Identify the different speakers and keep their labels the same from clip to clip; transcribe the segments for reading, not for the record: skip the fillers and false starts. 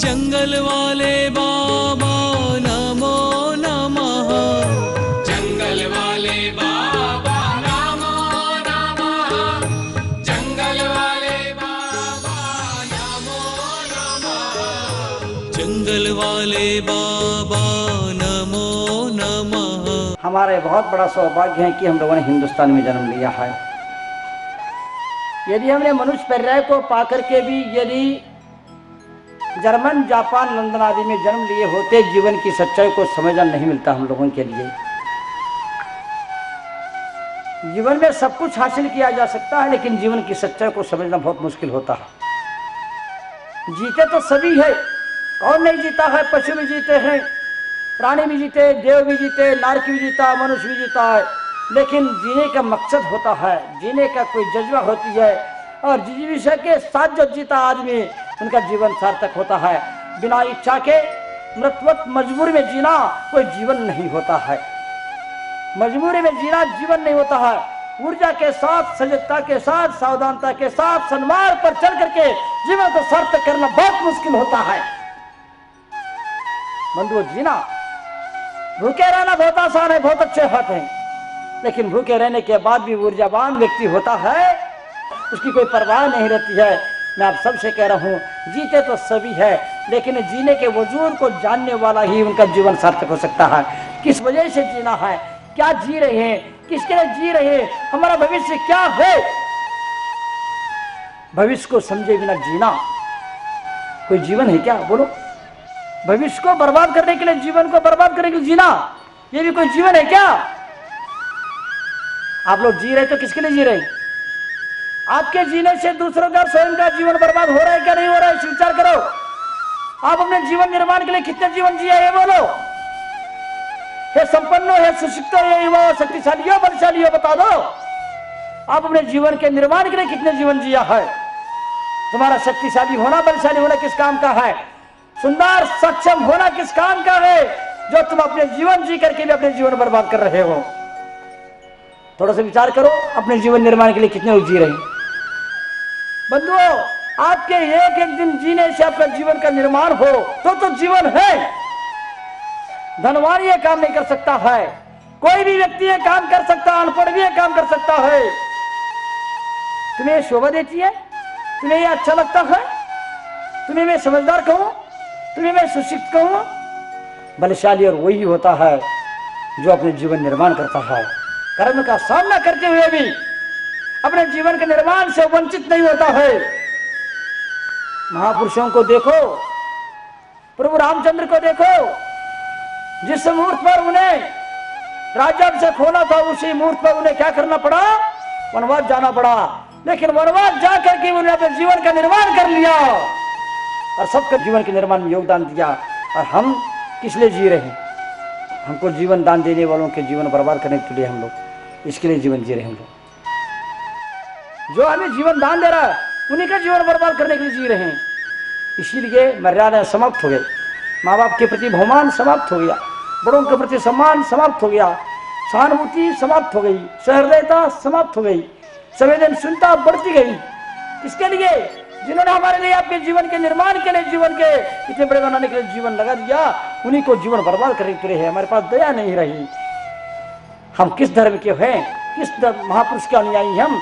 Speaker 1: जंगल वाले बाबा नमो नमः,
Speaker 2: जंगल वाले बाबा नमो नमः, जंगल वाले बाबा नमो नमः,
Speaker 1: जंगल वाले बाबा नमो नमः।
Speaker 3: हमारा बहुत बड़ा सौभाग्य है कि हम लोगों ने हिंदुस्तान में जन्म लिया है। यदि हमने मनुष्य पर्याय को पाकर के भी यदि जर्मन, जापान, लंदन आदि में जन्म लिए होते, जीवन की सच्चाई को समझना नहीं मिलता हम लोगों के लिए। जीवन में सब कुछ हासिल किया जा सकता है, लेकिन जीवन की सच्चाई को समझना बहुत मुश्किल होता है। जीते तो सभी है, कौन नहीं जीता है? पशु भी जीते हैं, प्राणी भी जीते, देव भी जीते, नारक भी जीता, मनुष्य भी जीता है, लेकिन जीने का मकसद होता है, जीने का कोई जज्बा होती है, और जिजीविषा के साथ जो जीता आदमी उनका जीवन सार्थक होता है। बिना इच्छा के मृतवत मजबूरी में जीना कोई जीवन नहीं होता है। मजबूरी में जीना जीवन नहीं होता है। ऊर्जा के साथ, सजगता के साथ, सावधानता के साथ, सन्मार्ग पर चल करके जीवन को सार्थक करना बहुत मुश्किल होता है। बंधुओं, जीना, भूखे रहना बहुत आसान है, बहुत अच्छे बात है, लेकिन भूखे रहने के बाद भी ऊर्जावान व्यक्ति होता है, उसकी कोई परवाह नहीं रहती है। मैं आप सबसे कह रहा हूँ, जीते तो सभी है, लेकिन जीने के वजूद को जानने वाला ही उनका जीवन सार्थक हो सकता है। किस वजह से जीना है, क्या जी रहे हैं, किसके लिए जी रहे हैं, हमारा भविष्य क्या है, भविष्य को समझे बिना जीना कोई जीवन है क्या? बोलो, भविष्य को बर्बाद करने के लिए, जीवन को बर्बाद करने के लिए जीना, ये भी कोई जीवन है क्या? आप लोग जी रहे तो किसके लिए जी रहे? आपके जीने से दूसरों का, स्वयं का जीवन बर्बाद हो रहा है क्या नहीं हो रहा है? विचार करो। आप अपने जीवन निर्माण के लिए कितने जीवन जिए, ये बोलो। हे संपन्नो, हे सुशिक्षित, हे युवा, शक्तिशाली हो, बलशाली हो, बता दो आप अपने जीवन के निर्माण के लिए कितने जीवन जिया है? तुम्हारा शक्तिशाली होना, बलशाली होना किस काम का है? सुंदर सक्षम होना किस काम का है, जो तुम अपने जीवन जी करके भी अपने जीवन बर्बाद कर रहे हो? थोड़ा सा विचार करो, अपने जीवन निर्माण के लिए कितने लोग जी रहे हैं। बंधुओं, आपके एक एक दिन जीने से आपका जीवन का निर्माण हो तो जीवन है। धनवान ये काम नहीं कर सकता है, कोई भी व्यक्ति ये काम कर सकता, अनपढ़ भी ये काम कर सकता है। तुम्हें ये शोभा देती है, तुम्हें ये अच्छा लगता है, तुम्हें मैं समझदार कहूं, तुम्हें मैं सुशिक्षित कहूं? बलशाली और वही होता है जो अपने जीवन निर्माण करता है, कर्म का सामना करते हुए भी अपने जीवन के निर्माण से वंचित नहीं होता है। महापुरुषों को देखो, प्रभु रामचंद्र को देखो, जिस मुहूर्त पर उन्हें राज्याभिषेक होना था, उसी मुहूर्त पर उन्हें क्या करना पड़ा? वनवास जाना पड़ा, लेकिन वनवास जाकर के उन्होंने अपने जीवन का निर्माण कर लिया और सबके जीवन के निर्माण में योगदान दिया। और हम किस लिए जी रहे हैं? हमको जीवन दान देने वालों के जीवन बर्बाद करने के लिए हम लोग इसके लिए जीवन जी रहे हैं। हम लोग जो हमें जीवन दान दे रहा है उन्हीं का जीवन बर्बाद करने के लिए जी रहे हैं। इसीलिए मर्यादा समाप्त हो गई, माँ बाप के प्रति बहुमान समाप्त हो गया, बड़ों के प्रति सम्मान समाप्त हो गया, सहानुभूति समाप्त हो गई, सहृदयता समाप्त हो गई, संवेदनशीलता बढ़ती गई। किसके लिए? जिन्होंने हमारे लिए आपके जीवन के निर्माण के लिए, जीवन के इतने बड़े बनाने के लिए जीवन लगा दिया, उन्हीं को जीवन बर्बाद करने के लिए है। हमारे पास दया नहीं रही। हम किस धर्म के हैं, किस महापुरुष के अनुयायी? हम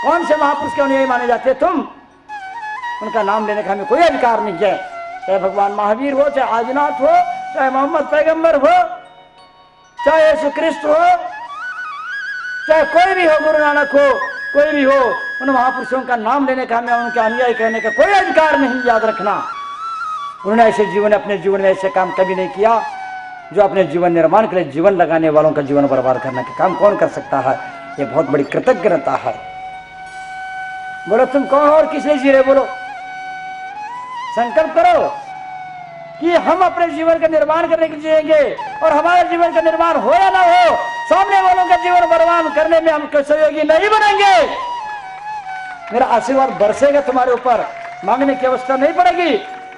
Speaker 3: कौन से महापुरुष के अनुयायी माने जाते हैं? तुम उनका नाम लेने का हमें कोई अधिकार नहीं है। चाहे भगवान महावीर हो, चाहे आदिनाथ हो, चाहे मोहम्मद पैगंबर हो, चाहे यीशु क्रिस्त हो, चाहे कोई भी हो, गुरु नानक हो, कोई भी हो, उन महापुरुषों का नाम लेने का, हमें उनके अनुयायी कहने का कोई अधिकार नहीं। याद रखना, उन्होंने ऐसे जीवन, अपने जीवन में ऐसे काम कभी नहीं किया जो अपने जीवन निर्माण के लिए जीवन लगाने वालों का जीवन बर्बाद करने का काम कौन कर सकता है? ये बहुत बड़ी कृतज्ञता है। बोलो, तुम कौन हो और किस लिए जी रहे? बोलो, संकल्प करो कि हम अपने जीवन का निर्माण करने के लिए जिएंगे, और हमारे जीवन का निर्माण हो या ना हो, सामने वालों का जीवन बर्बाद करने में हम सहयोगी नहीं बनेंगे। मेरा आशीर्वाद बरसेगा तुम्हारे ऊपर, मांगने की अवस्था नहीं पड़ेगी,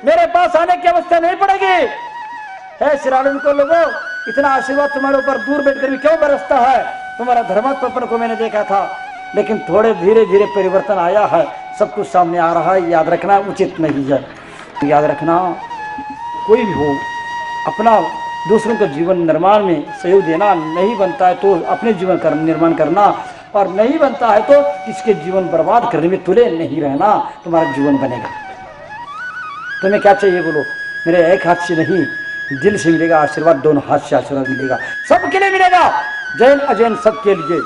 Speaker 3: मेरे पास आने की अवस्था नहीं पड़ेगी। है श्रीराम को लोगों, इतना आशीर्वाद तुम्हारे ऊपर दूर बैठकर भी क्यों बरसता है? तुम्हारा धर्मात्मपन को मैंने देखा था, लेकिन थोड़े धीरे धीरे परिवर्तन आया है, सब कुछ सामने आ रहा है। याद रखना उचित नहीं है। याद रखना, कोई भी हो अपना दूसरों के जीवन निर्माण में सहयोग देना, नहीं बनता है तो अपने जीवन निर्माण करना, और नहीं बनता है तो किसके जीवन बर्बाद करने में तुले नहीं रहना, तुम्हारा जीवन बनेगा। तुम्हें क्या चाहिए बोलो? मेरे एक हाथ से नहीं, दिल से मिलेगा आशीर्वाद, दोनों हाथ से आशीर्वाद मिलेगा, सबके लिए मिलेगा, जैन अजैन सबके लिए।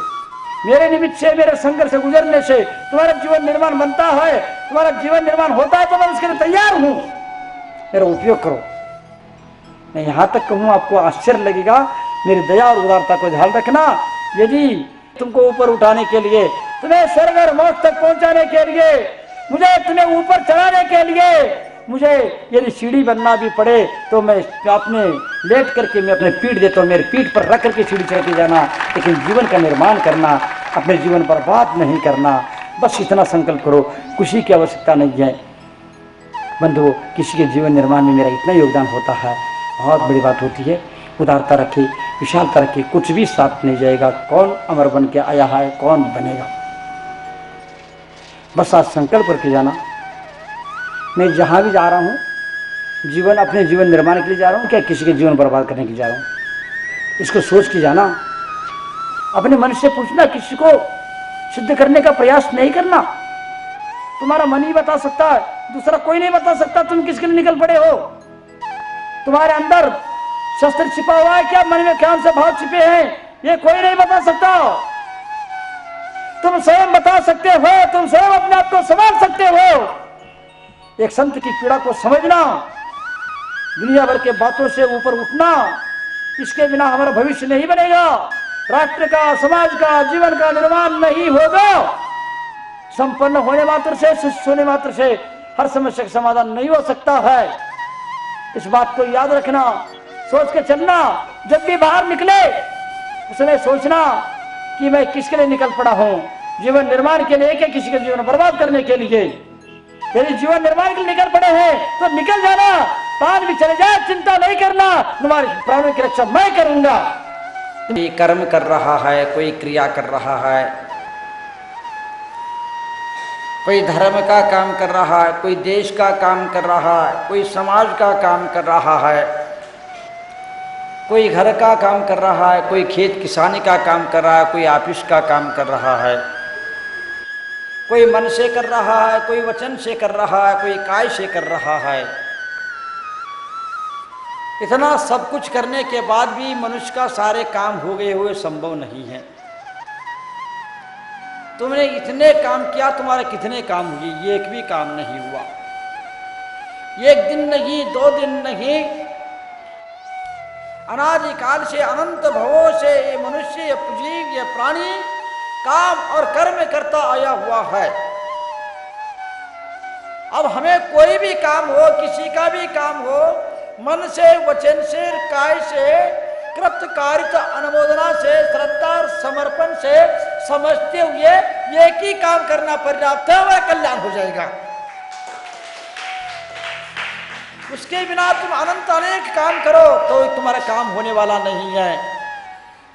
Speaker 3: मेरे निमित्त से, मेरे संघर्ष से गुजरने से तुम्हारा जीवन निर्माण बनता है, तुम्हारा जीवन निर्माण होता है तो मैं उसके लिए तैयार हूं, मेरा उपयोग करो। मैं यहां तक कहूं, आपको आश्चर्य लगेगा, मेरी दया और उदारता को ध्यान रखना। यदि तुमको ऊपर उठाने के लिए, तुम्हें स्वर्ग और मोक्ष तक पहुंचाने के लिए, मुझे तुम्हें ऊपर चढ़ाने के लिए, मुझे यदि सीढ़ी बनना भी पड़े तो मैं अपने लेट करके मैं अपने पीठ देता हूँ, मेरे पीठ पर रख करके सीढ़ी चढ़ के जाना, लेकिन जीवन का निर्माण करना, अपने जीवन बर्बाद नहीं करना। बस इतना संकल्प करो, खुशी की आवश्यकता नहीं है बंधुओं, किसी के जीवन निर्माण में मेरा इतना योगदान होता है, बहुत बड़ी बात होती है। उदारता रखे, विशालता रखे, कुछ भी साथ नहीं जाएगा। कौन अमर बन के आया है, कौन बनेगा? बस आज संकल्प करके जाना, मैं जहाँ भी जा रहा हूँ जीवन, अपने जीवन निर्माण के लिए जा रहा हूँ, क्या किसी के जीवन बर्बाद करने के लिए जा रहा हूँ? इसको सोच के जाना। अपने मन से पूछना, किसी को सिद्ध करने का प्रयास नहीं करना। तुम्हारा मन ही बता सकता है, दूसरा कोई नहीं बता सकता तुम किसके लिए निकल पड़े हो। तुम्हारे अंदर शस्त्र छिपा हुआ है क्या, मन में कौन से भाव छिपे हैं, ये कोई नहीं बता सकता। तुम स्वयं बता सकते हो, तुम स्वयं अपने आप को संभाल सकते हो। एक संत की पीड़ा को समझना, दुनिया भर के बातों से ऊपर उठना, इसके बिना हमारा भविष्य नहीं बनेगा। राष्ट्र का, समाज का, जीवन का निर्माण नहीं होगा। संपन्न होने मात्र से, शिष्य होने मात्र से हर समस्या का समाधान नहीं हो सकता है। इस बात को याद रखना, सोच के चलना। जब भी बाहर निकले उसने सोचना कि मैं किसके लिए निकल पड़ा हूं, जीवन निर्माण के लिए क्या किसी के जीवन बर्बाद करने के लिए? यदि जीवन निर्माण के लिए निकल पड़े हैं तो निकल जाना, प्राण भी चले जाए चिंता नहीं करना, तुम्हारे प्राणों की रक्षा मैं करूंगा।
Speaker 4: कोई कर्म कर रहा है, कोई क्रिया कर रहा है, कोई धर्म का काम कर रहा है, कोई देश का काम कर रहा है, कोई समाज का काम कर रहा है, कोई घर का काम कर रहा है, कोई खेत किसानी का काम कर रहा है, कोई ऑफिस का काम कर रहा है, कोई मन से कर रहा है, कोई वचन से कर रहा है, कोई काय से कर रहा है। इतना सब कुछ करने के बाद भी मनुष्य का सारे काम हो गए हुए संभव नहीं है। तुमने इतने काम किया, तुम्हारे कितने काम हुए? एक भी काम नहीं हुआ। एक दिन नहीं, 2 दिन नहीं, अनादिकाल से, अनंत भवों से ये मनुष्य, ये जीव, ये प्राणी काम और कर्म करता आया हुआ है। अब हमें कोई भी काम हो, किसी का भी काम हो, मन से, वचन से, काय से, कृतकारिता, अनुमोदना से, श्रद्धा और समर्पण से समझते हुए एक ही काम करना पर्याप्त है, हमारा कल्याण हो जाएगा। उसके बिना तुम अनंत अनेक काम करो तो तुम्हारा काम होने वाला नहीं है।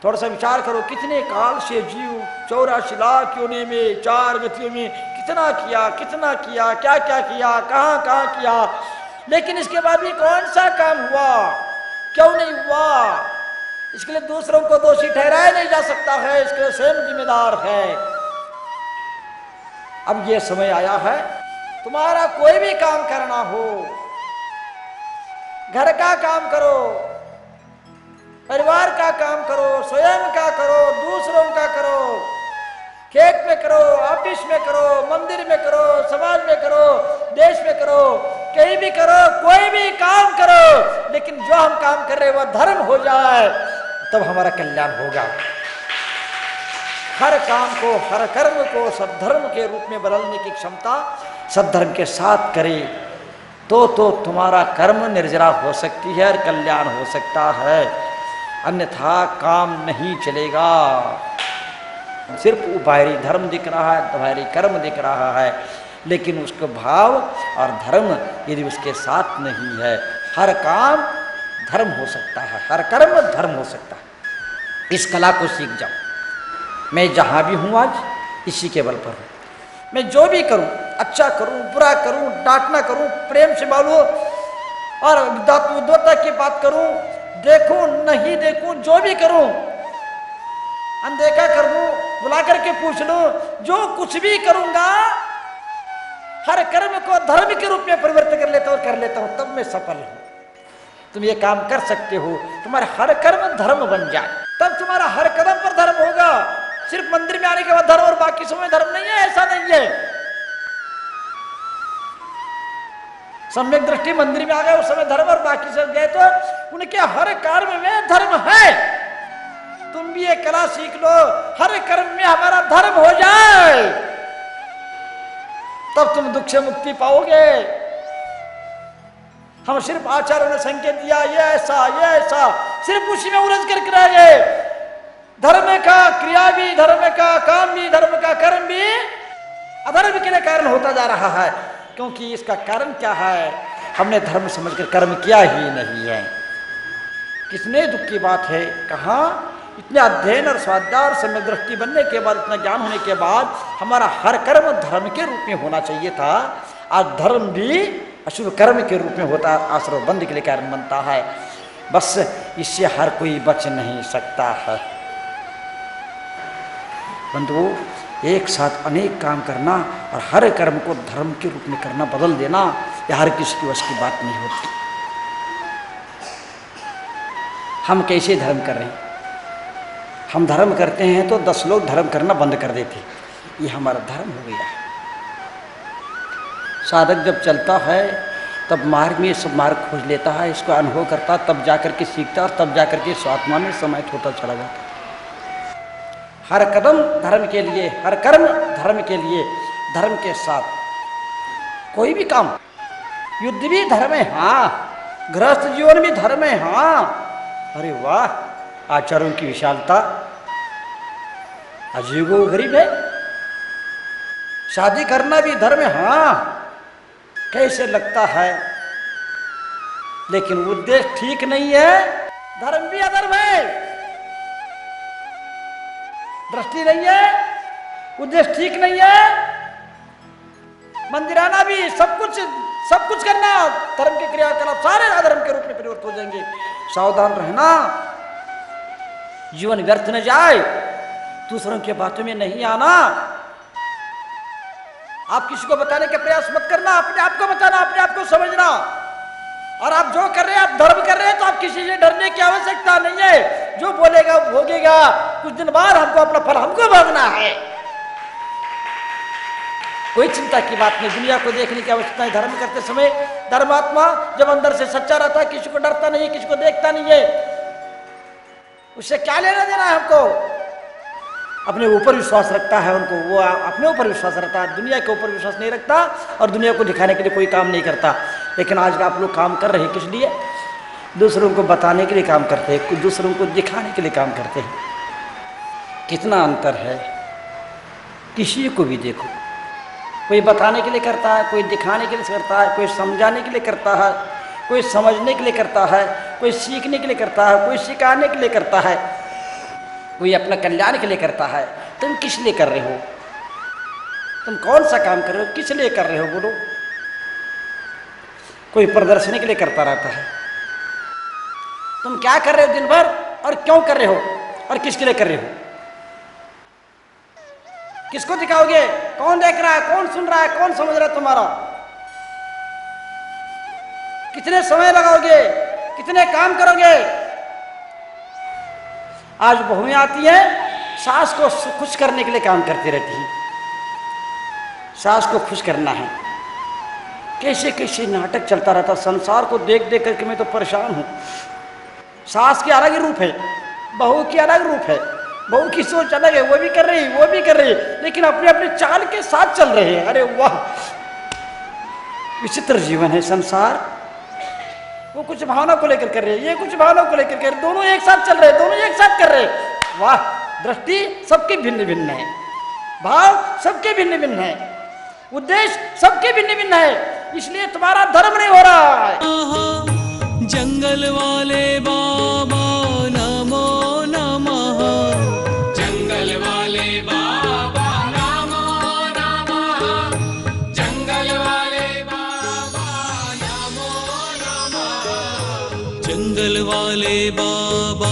Speaker 4: थोड़ा सा विचार करो, कितने काल से जीव 84 लाख योनि में, 4 गतियों में कितना किया, क्या क्या किया, कहाँ कहाँ किया, लेकिन इसके बाद भी कौन सा काम हुआ? क्यों नहीं हुआ? इसके लिए दूसरों को दोषी ठहराया नहीं जा सकता है, इसके लिए स्वयं जिम्मेदार है। अब ये समय आया है, तुम्हारा कोई भी काम करना हो, घर का काम करो, परिवार का काम करो, स्वयं का करो, दूसरों का करो, खेत में करो, ऑफिस में करो, मंदिर में करो, समाज में करो, देश में करो, कहीं भी करो, कोई भी काम करो, लेकिन जो हम काम कर रहे हैं वह धर्म हो जाए, तब हमारा कल्याण होगा। हर काम को, हर कर्म को सद्धर्म के रूप में बदलने की क्षमता सद्धर्म के साथ करे तो तुम्हारा कर्म निर्जरा हो सकती है और कल्याण हो सकता है, अन्यथा काम नहीं चलेगा। सिर्फ बाहरी धर्म दिख रहा है, बाहरी कर्म दिख रहा है, लेकिन उसका भाव और धर्म यदि उसके साथ नहीं है, हर काम धर्म हो सकता है, हर कर्म धर्म हो सकता है। इस कला को सीख जाओ। मैं जहाँ भी हूँ आज इसी के बल पर हूँ। मैं जो भी करूँ अच्छा करूं बुरा करूं, डांटना करूं, प्रेम से बोलूं और उदारता की बात करूं, देखूं नहीं देखूं, जो भी करूं, अनदेखा कर दूं, बुला करके पूछ लूं, जो कुछ भी करूंगा हर कर्म को धर्म के रूप में परिवर्तित कर लेता हूं, तब मैं सफल हूं। तुम ये काम कर सकते हो, तुम्हारा हर कर्म धर्म बन जाए, तब तुम्हारा हर कदम पर धर्म होगा। सिर्फ मंदिर में आने के बाद धर्म और बाकी समय धर्म नहीं है, ऐसा नहीं है। सम्यक दृष्टि मंदिर में आ गए उस समय धर्म और बाकी सब गए तो उनके हर कर्म में धर्म है। तुम भी ये कला सीख लो, हर कर्म में हमारा धर्म हो जाए, तब तुम दुख से मुक्ति पाओगे। हम सिर्फ आचार्यों ने संकेत दिया ये ऐसा, सिर्फ उसी में उलझ करके रह गए। धर्म का क्रिया भी, धर्म का काम भी, धर्म का कर्म भी अधर्म के लिए कारण होता जा रहा है, क्योंकि इसका कारण क्या है, हमने धर्म समझकर कर्म किया ही नहीं है। कितने दुख की बात है, कहाँ इतने अध्ययन और स्वाध्याय और सम्यक दृष्टि बनने के बाद, इतना ज्ञान होने के बाद हमारा हर कर्म धर्म के रूप में होना चाहिए था। आज धर्म भी अशुभ कर्म के रूप में होता, आश्रम बंद के लिए कारण बनता है। बस इससे हर कोई बच नहीं सकता है। बंधुओं, एक साथ अनेक काम करना और हर कर्म को धर्म के रूप में करना, बदल देना, यह हर किसी की वश की बात नहीं होती। हम कैसे धर्म कर रहे हैं? हम धर्म करते हैं तो 10 लोग धर्म करना बंद कर देते, ये हमारा धर्म हो गया है। साधक जब चलता है तब मार्ग में सब मार्ग खोज लेता है, इसको अनुभव करता, तब जाकर के सीखता और तब जाकर के स्वात्मा में समाहित होता चला जाता। हर कदम धर्म के लिए, हर कर्म धर्म के लिए, धर्म के साथ कोई भी काम, युद्ध भी धर्म है, हाँ, गृहस्थ जीवन भी धर्म है, हाँ। अरे वाह, आचार्यों की विशालता, अजीब वो गरीब है। शादी करना भी धर्म है, हाँ, कैसे लगता है, लेकिन उद्देश्य ठीक नहीं है, धर्म भी अधर्म है। दृष्टि नहीं है, उद्देश्य ठीक नहीं है, मंदिर आना भी, सब कुछ करना, धर्म के क्रियाकलाप सारे अधर्म के रूप में परिवर्तित हो जाएंगे। सावधान रहना, जीवन व्यर्थ न जाए, दूसरों की बातों में नहीं आना। आप किसी को बताने का प्रयास मत करना, अपने आप को बताना, अपने आप को समझना। और आप जो कर रहे हैं, आप धर्म कर रहे हैं, तो आप किसी से डरने की आवश्यकता नहीं है। जो बोलेगा भोगेगा, कुछ दिन बाद हमको अपना फल हमको भोगना है, कोई चिंता की बात नहीं। दुनिया को देखने की आवश्यकता है। धर्म करते समय धर्मात्मा जब अंदर से सच्चा रहता है, किसी को डरता नहीं है, किसी को देखता नहीं है, उससे क्या लेना देना है हमको। अपने ऊपर विश्वास रखता है, उनको वो अपने ऊपर विश्वास रखता है, दुनिया के ऊपर विश्वास नहीं रखता और दुनिया को दिखाने के लिए कोई काम नहीं करता। लेकिन आज आप लोग काम कर रहे हैं किस लिए? दूसरों को बताने के लिए काम करते हैं, दूसरों को दिखाने के लिए काम करते हैं। कितना अंतर है। किसी को भी देखो, कोई बताने के लिए करता है, कोई दिखाने के लिए करता है, कोई समझाने के लिए करता है, कोई समझने के लिए करता है, कोई सीखने के लिए करता है, कोई सिखाने के लिए करता है, कोई अपना कल्याण के लिए करता है। तुम किस लिए कर रहे हो? तुम कौन सा काम कर रहे हो? किस लिए कर रहे हो? बोलो। कोई प्रदर्शनी के लिए करता रहता है। तुम क्या कर रहे हो दिन भर और क्यों कर रहे हो और किसके लिए कर रहे हो? किसको दिखाओगे? कौन देख रहा है, कौन सुन रहा है, कौन समझ रहा है तुम्हारा? कितने समय लगाओगे, कितने काम करोगे? आज बहुएं आती है, सास को खुश करने के लिए काम करती रहती है। सास को खुश करना है, कैसे कैसे नाटक चलता रहता। संसार को देख देख करके मैं तो परेशान हूं। सास की अलग रूप है, बहू की अलग रूप है। बहू की सोच अलग है, वो भी कर रही, वो भी कर रही, लेकिन अपने अपने चाल के साथ चल रहे हैं। अरे वाह, विचित्र जीवन है संसार। वो कुछ भावना को लेकर कर रहे हैं, ये कुछ भावना को लेकर कर रहे, दोनों एक साथ चल रहे, दोनों एक साथ कर रहे। वाह, दृष्टि सबकी भिन्न भिन्न है, भाव सबके भिन्न भिन्न है, उद्देश्य सबके भिन्न भिन्न है। इसलिए तुम्हारा धर्म नहीं हो रहा है।
Speaker 1: जंगल वाले बाबा नमो नमः,
Speaker 2: जंगल वाले बाबा नमो नमः,
Speaker 1: जंगल वाले बाबा